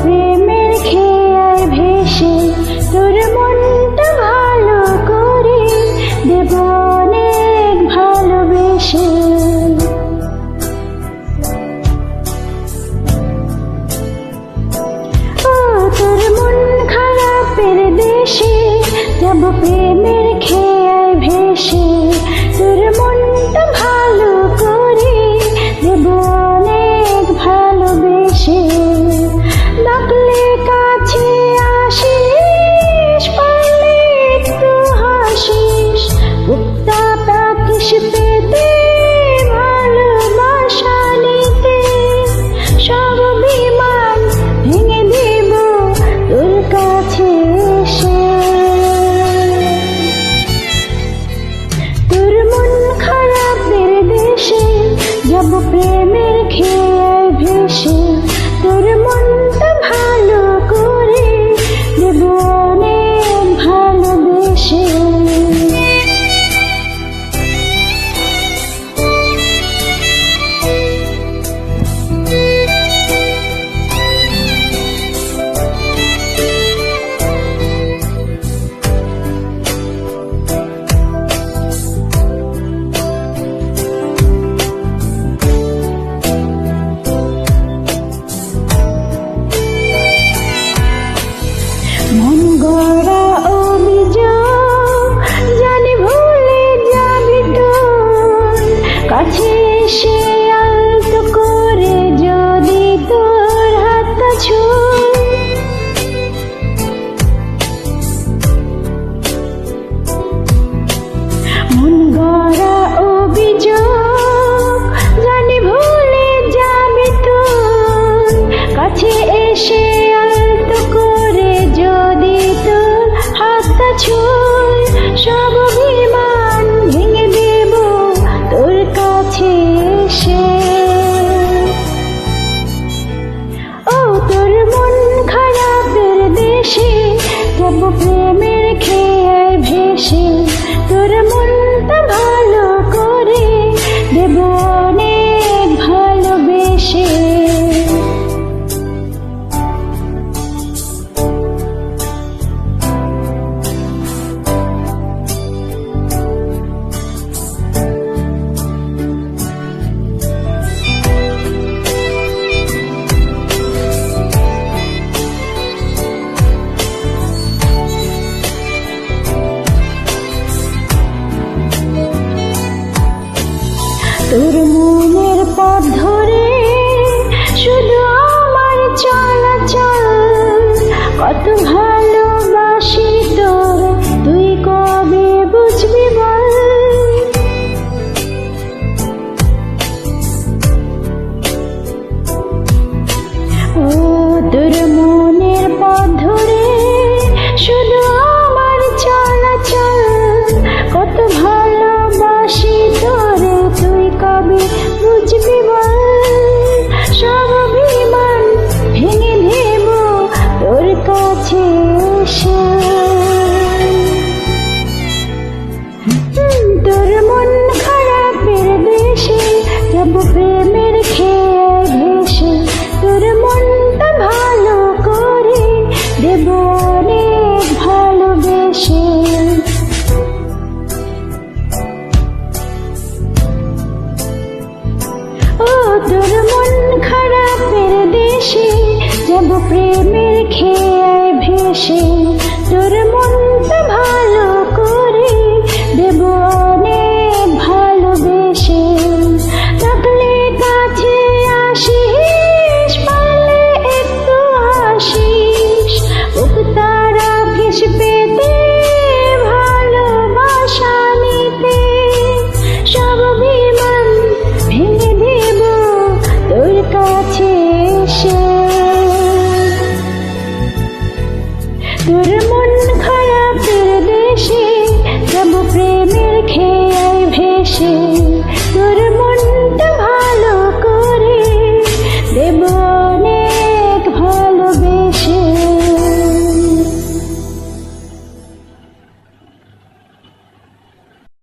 প্রেমের খেয়ায় ভেসে তোর মনটা ভালো করে দেব অনেক ভালোবেসে। ও তোর মন খারাপের দেশে যাব প্রেমের খেয়ায় ভেসে তোর মনটা ভালো করে দেব অনেক ভালোবেসে। ডাকলে কাছে আসিস, পারলে একটু হাসিস, বুকটা প্যাকিস পেতে ভালোবাসা নিতে। সব বিমান ভেঙে দেব তোর কাছে এসে। তোর মন খারাপের দেশে যাব প্রেমের খেয়ায় ভেসে তোর মনটা ভালো করে দেব অনেক ভালোবেসে। মন গড়া অভিযোগ জানি ভুলে যাবি তোর কাছে এসে আলতো করে যদি তোর হাতটা ছুঁই। মন গড়া অভিযোগ জানি ভুলে যাবি তোর কাছে এসে আলতো করে যদি তোর হাতটা ছুঁই। সব বিমান ভেঙে দেব তোর কাছে এসে। ও তোর মন খারাপের দেশে যাব প্রেমের খেয়ায় ভেসে তোর মনটা ভালো করে দেব অনেক ভালোবেসে। তোর মনের পথ ধরে শুধু আমার চলাচল, কত ভালোবাসি তোর তুই কবে বুঝবি বল। ও তোর মনের পথ ধরে শুধু আমার চলাচল, কত ভালোবাসি তোরে তুই কবে বুঝবি বল। সব বিমান ভেঙে দেব তোর কাছে এসে। তোর মন খারাপের দেশে যাব প্রেমের খেয়ায় ভেসে তোর মনটা ভালো করে দেব অনেক ভালোবেসে। ও তোর মন খারাপের দেশে যাব প্রেমের খেয়ায় ভেসে তোর মনটা ভালো করে দেব অনেক ভালোবেসে। ডাকলে কাছে আসিস, পারলে একটু হাসিস, বুকটা রাখিস পেতে ভালোবাসা নিতে। সব বিমান ভেঙে দেব তোর কাছে এসে। তোর মন খারাপের দেশে যাব প্রেমের খেয়ায় ভেসে।